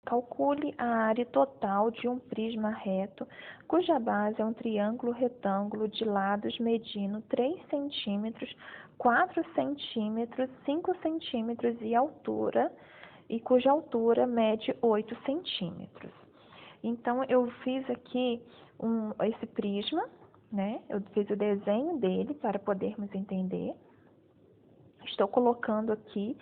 Calcule a área total de um prisma reto, cuja base é um triângulo retângulo de lados medindo 3 centímetros, 4 centímetros, 5 centímetros e cuja altura mede 8 centímetros. Então, eu fiz aqui esse prisma, né? Eu fiz o desenho dele para podermos entender. Estou colocando aqui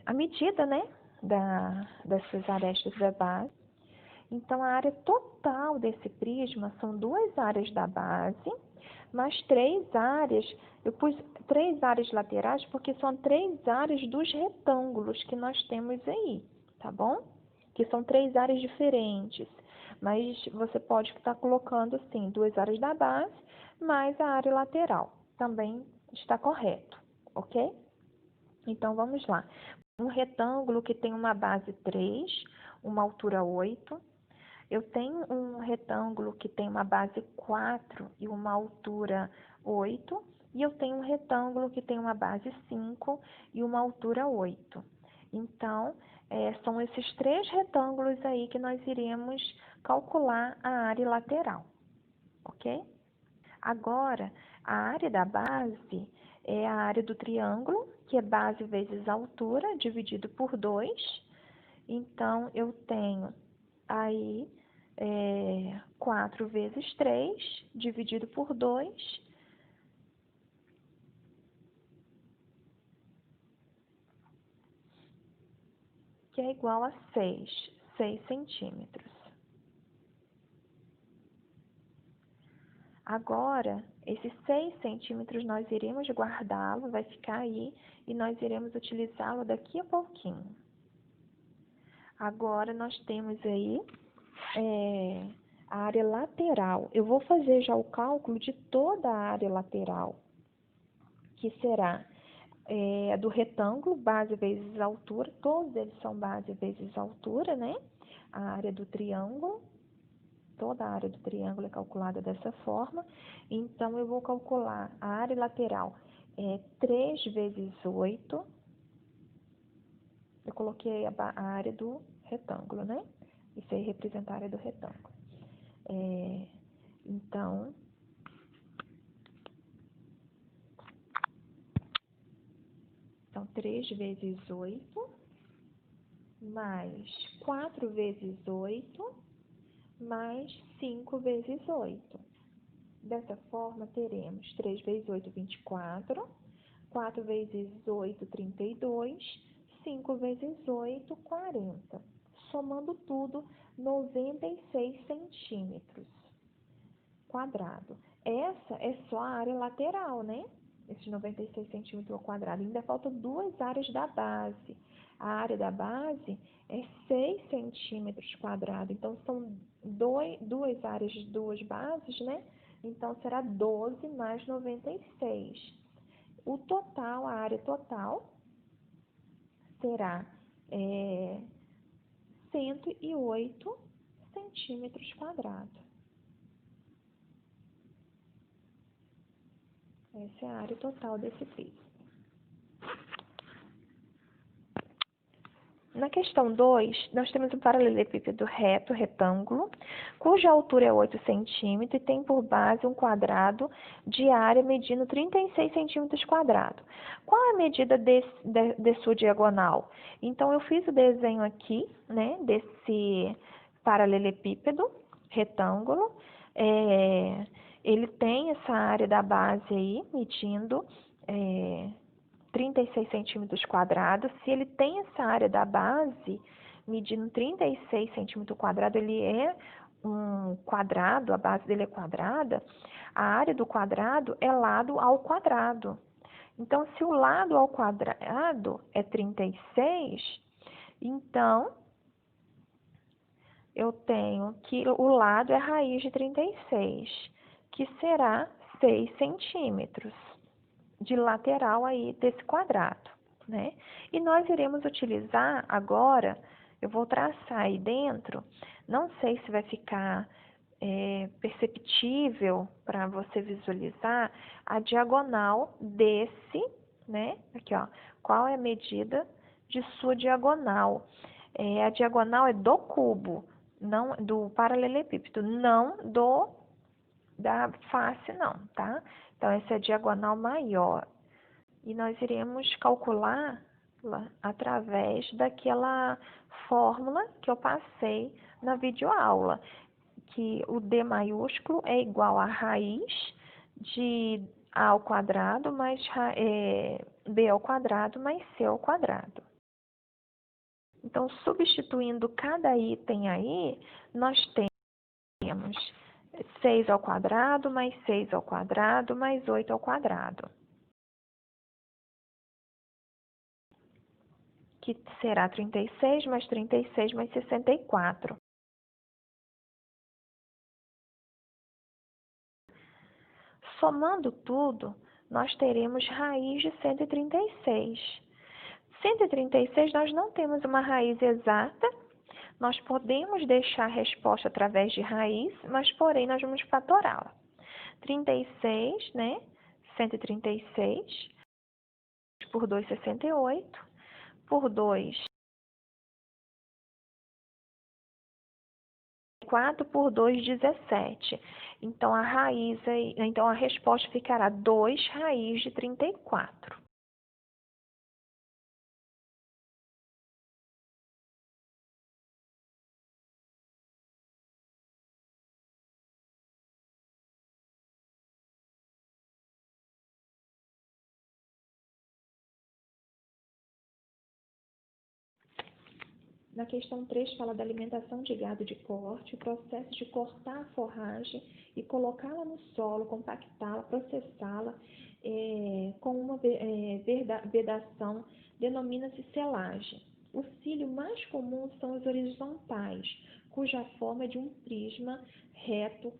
a medida, né, dessas arestas da base. Então, a área total desse prisma são 2 áreas da base, mais 3 áreas, eu pus 3 áreas laterais porque são 3 áreas dos retângulos que nós temos aí, tá bom? Que são 3 áreas diferentes, mas você pode estar colocando, assim, 2 áreas da base, mais a área lateral, também está correto, ok? Então, vamos lá. Um retângulo que tem uma base 3, uma altura 8. Eu tenho um retângulo que tem uma base 4 e uma altura 8. E eu tenho um retângulo que tem uma base 5 e uma altura 8. Então, são esses 3 retângulos aí que nós iremos calcular a área lateral, ok? Agora, a área da base é a área do triângulo, que é base vezes altura, dividido por 2. Então, eu tenho aí 4 vezes 3, dividido por 2, que é igual a 6 centímetros. Agora, esses 6 centímetros nós iremos guardá-lo, vai ficar aí, e nós iremos utilizá-lo daqui a pouquinho. Agora, nós temos aí a área lateral. Eu vou fazer já o cálculo de toda a área lateral, que será do retângulo, base vezes altura, todos eles são base vezes altura, né? A área do triângulo, toda a área do triângulo é calculada dessa forma. Então, eu vou calcular a área lateral 3 vezes 8. Eu coloquei a área do retângulo, né? Isso aí representa a área do retângulo. Então, são 3 vezes 8, mais 4 vezes 8, mais 5 vezes 8. Dessa forma, teremos 3 vezes 8, 24, 4 vezes 8, 32, 5 vezes 8, 40. Somando tudo, 96 centímetros quadrado. Essa é só a área lateral, né? Esses 96 centímetros ao quadrado. Ainda faltam 2 áreas da base. A área da base é 6 centímetros quadrados. Então, são 2 áreas de 2 bases, né? Então, será 12 mais 96. O total, a área total, será 108 centímetros quadrados. Essa é a área total desse piso. Na questão 2, nós temos um paralelepípedo reto, retângulo, cuja altura é 8 centímetros e tem por base um quadrado de área medindo 36 centímetros quadrados. Qual é a medida de sua diagonal? Então, eu fiz o desenho aqui, né, desse paralelepípedo retângulo. Ele tem essa área da base aí, medindo 36 centímetros quadrados. Se ele tem essa área da base, medindo 36 centímetros quadrados, ele é um quadrado, a base dele é quadrada, a área do quadrado é lado ao quadrado. Então, se o lado ao quadrado é 36, então, eu tenho que o lado é a raiz de 36, que será 6 centímetros de lateral aí desse quadrado, né? E nós iremos utilizar agora, eu vou traçar aí dentro, não sei se vai ficar perceptível para você visualizar a diagonal desse, né? Aqui, ó, qual é a medida de sua diagonal. A diagonal é do cubo, não do paralelepípedo, não da face, não, tá? Então, essa é a diagonal maior. E nós iremos calcular através daquela fórmula que eu passei na videoaula, que o D maiúsculo é igual a raiz de A ao quadrado mais B ao quadrado mais C ao quadrado. Então, substituindo cada item aí, nós temos 6 ao quadrado mais 6 ao quadrado mais 8 ao quadrado, que será 36 mais 36 mais 64. Somando tudo, nós teremos raiz de 136. 136, nós não temos uma raiz exata, nós podemos deixar a resposta através de raiz, mas, porém, nós vamos fatorá-la. 36, né? 136, por 2, 68, por 2, 4, por 2, 17. Então, a resposta ficará 2 raiz de 34. Na questão 3, fala da alimentação de gado de corte, o processo de cortar a forragem e colocá-la no solo, compactá-la, processá-la com uma vedação, denomina-se selagem. O cílio mais comum são os horizontais, cuja forma é de um prisma reto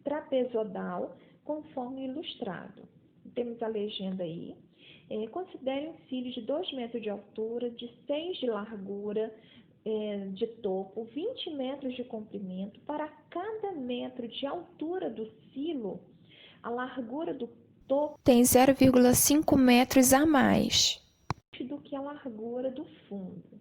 trapezodal, conforme ilustrado. Temos a legenda aí. Considere um cílio de 2 metros de altura, de 6 de largura de topo, 20 metros de comprimento. Para cada metro de altura do silo, a largura do topo tem 0,5 metros a mais do que a largura do fundo.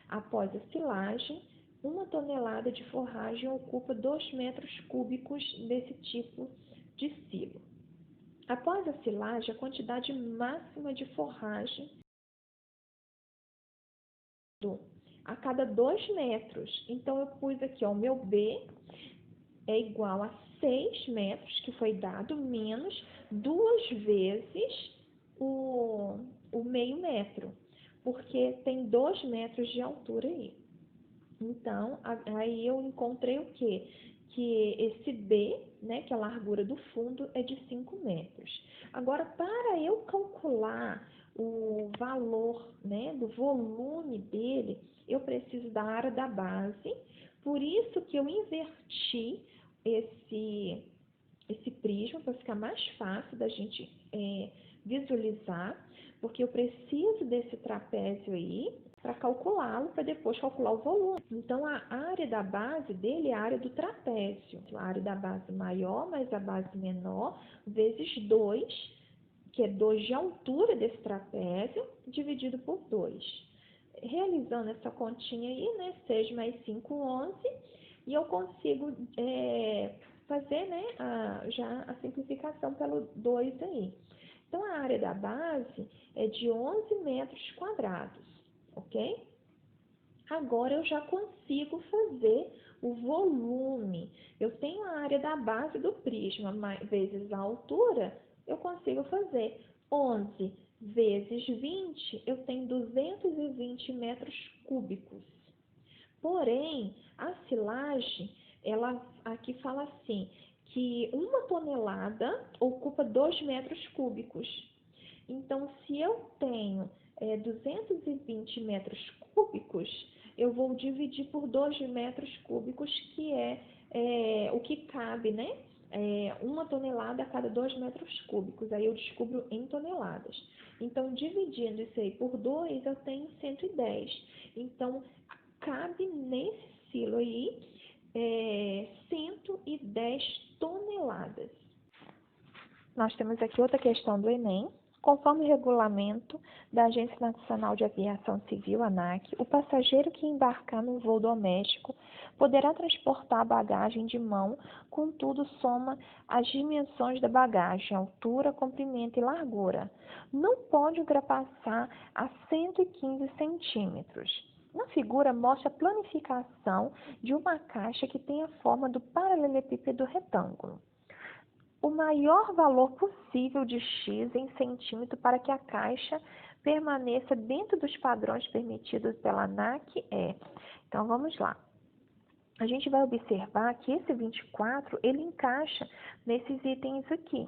Após a silagem, 1 tonelada de forragem ocupa 2 metros cúbicos desse tipo de silo. Após a silagem, a quantidade máxima de forragem a cada 2 metros. Então, eu pus aqui, ó, o meu B é igual a 6 metros, que foi dado, menos 2 vezes o meio metro, porque tem 2 metros de altura aí. Então, aí eu encontrei o quê? Que esse B, né, que é a largura do fundo, é de 5 metros. Agora, para eu calcular o valor, né, do volume dele, eu preciso da área da base, por isso que eu inverti esse prisma para ficar mais fácil da gente visualizar, porque eu preciso desse trapézio aí para calculá-lo, para depois calcular o volume. Então, a área da base dele é a área do trapézio. A área da base maior mais a base menor, vezes 2, que é 2 de altura desse trapézio, dividido por 2. Realizando essa continha aí, né, 6 mais 5, 11, e eu consigo fazer, né, já a simplificação pelo 2 aí. Então, a área da base é de 11 metros quadrados, ok? Agora, eu já consigo fazer o volume. Eu tenho a área da base do prisma vezes a altura, eu consigo fazer 11 vezes 20, eu tenho 220 metros cúbicos. Porém, a silagem, ela aqui fala assim, que 1 tonelada ocupa 2 metros cúbicos. Então, se eu tenho 220 metros cúbicos, eu vou dividir por 2 metros cúbicos, que é o que cabe, né? 1 tonelada a cada 2 metros cúbicos. Aí eu descubro em toneladas. Então, dividindo isso aí por 2, eu tenho 110. Então, cabe nesse silo aí 110 toneladas. Nós temos aqui outra questão do Enem, Conforme o regulamento da Agência Nacional de Aviação Civil, ANAC, o passageiro que embarcar num voo doméstico poderá transportar a bagagem de mão, contudo soma as dimensões da bagagem, altura, comprimento e largura. Não pode ultrapassar a 115 centímetros. Na figura mostra a planificação de uma caixa que tem a forma do paralelepípedo retângulo. O maior valor possível de x em centímetro para que a caixa permaneça dentro dos padrões permitidos pela ANAC é. Então, vamos lá. A gente vai observar que esse 24, ele encaixa nesses itens aqui.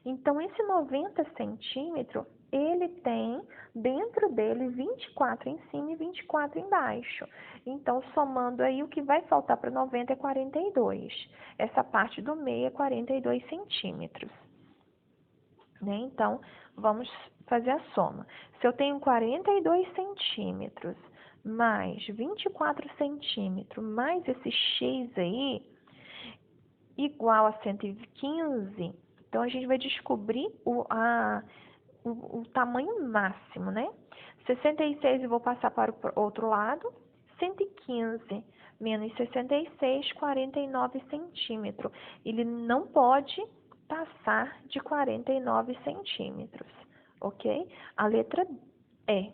Então, esse 90 centímetros, ele tem dentro dele 24 em cima e 24 embaixo. Então, somando aí, o que vai faltar para 90 é 42. Essa parte do meio é 42 centímetros. Né? Então, vamos fazer a soma. Se eu tenho 42 centímetros mais 24 centímetros mais esse x aí, igual a 115, então a gente vai descobrir o tamanho máximo, né? 66 eu vou passar para o outro lado, 115 menos 66, 49 centímetros. Ele não pode passar de 49 centímetros, ok? A letra E,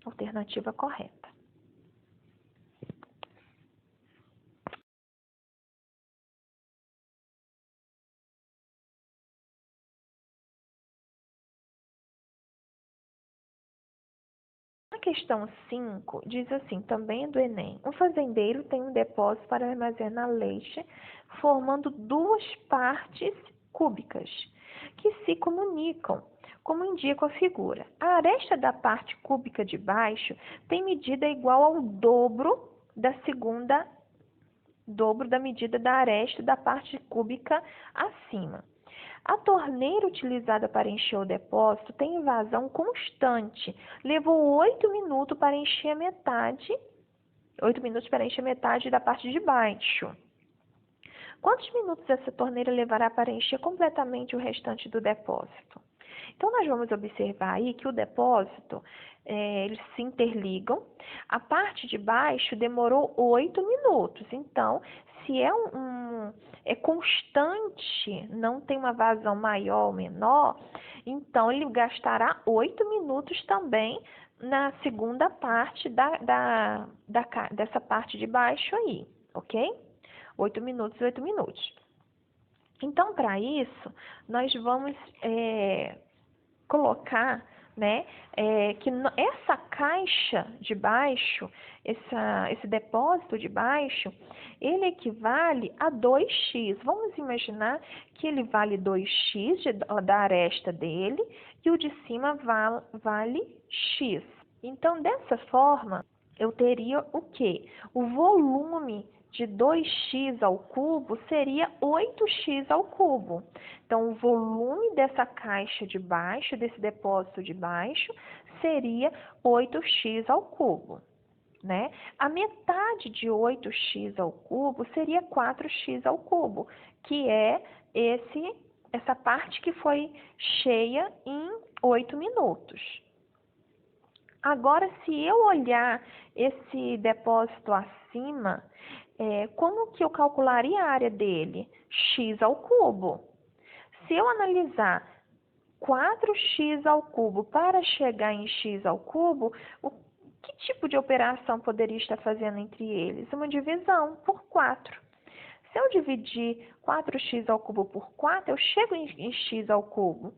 alternativa correta. A questão 5 diz assim, também é do Enem. Um fazendeiro tem um depósito para armazenar leite, formando duas partes cúbicas, que se comunicam, como indica a figura. A aresta da parte cúbica de baixo tem medida igual ao dobro da medida da aresta da parte cúbica acima. A torneira utilizada para encher o depósito tem vazão constante. Levou 8 minutos para encher metade da parte de baixo. Quantos minutos essa torneira levará para encher completamente o restante do depósito? Então, nós vamos observar aí que o depósito, eles se interligam. A parte de baixo demorou 8 minutos. Então, se é constante, não tem uma vazão maior ou menor, então ele gastará 8 minutos também na segunda parte dessa parte de baixo aí, ok? 8 minutos e 8 minutos. Então, para isso, nós vamos colocar, né, que essa caixa de baixo, esse depósito de baixo, ele equivale a 2x. Vamos imaginar que ele vale 2x da aresta dele e o de cima vale x. Então, dessa forma, eu teria o quê? O volume de 2x ao cubo seria 8x ao cubo. Então, o volume dessa caixa de baixo, desse depósito de baixo, seria 8x ao cubo, né? A metade de 8x ao cubo seria 4x ao cubo, que é essa parte que foi cheia em 8 minutos. Agora, se eu olhar esse depósito acima, como que eu calcularia a área dele? X ao cubo. Se eu analisar 4x ao cubo para chegar em x ao cubo, que tipo de operação poderia estar fazendo entre eles? Uma divisão por 4. Se eu dividir 4x ao cubo por 4, eu chego em x ao cubo.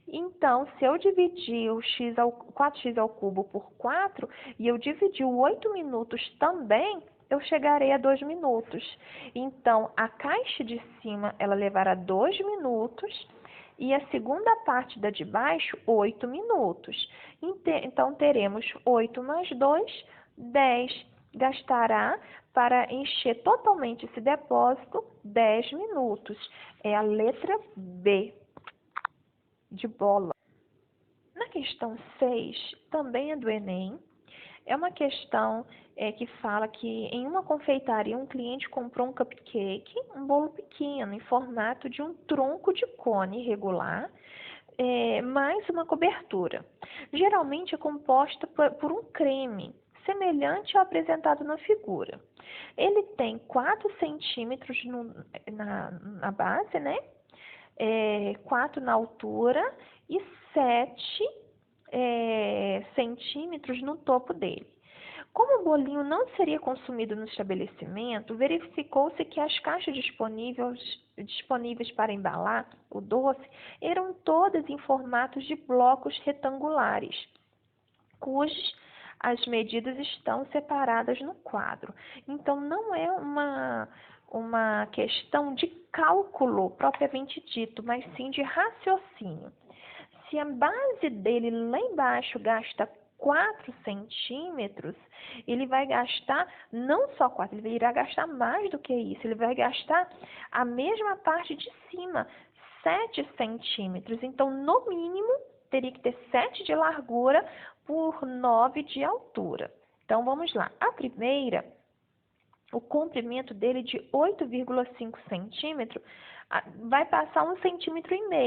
Então, se eu dividir o 4x ao cubo por 4 e eu dividir o 8 minutos também, eu chegarei a 2 minutos. Então, a caixa de cima, ela levará 2 minutos e a segunda parte da de baixo, 8 minutos. Então, teremos 8 mais 2, 10. Gastará para encher totalmente esse depósito 10 minutos. É a letra B, de bola. Na questão 6, também é do Enem. É uma questão que fala que em uma confeitaria um cliente comprou um cupcake, um bolo pequeno, em formato de um tronco de cone irregular, mais uma cobertura. Geralmente é composta por um creme, semelhante ao apresentado na figura. Ele tem 4 centímetros na base, né? 4 na altura e 7 centímetros no topo dele. Como o bolinho não seria consumido no estabelecimento, verificou-se que as caixas disponíveis para embalar o doce eram todas em formatos de blocos retangulares, cujas as medidas estão separadas no quadro. Então, não é uma questão de cálculo propriamente dito, mas sim de raciocínio. Se a base dele lá embaixo gasta 4 centímetros, ele vai gastar não só 4, ele irá gastar mais do que isso. Ele vai gastar a mesma parte de cima, 7 centímetros. Então, no mínimo, teria que ter 7 de largura por 9 de altura. Então, vamos lá. A primeira, o comprimento dele de 8,5 centímetros, vai passar 1,5 centímetros.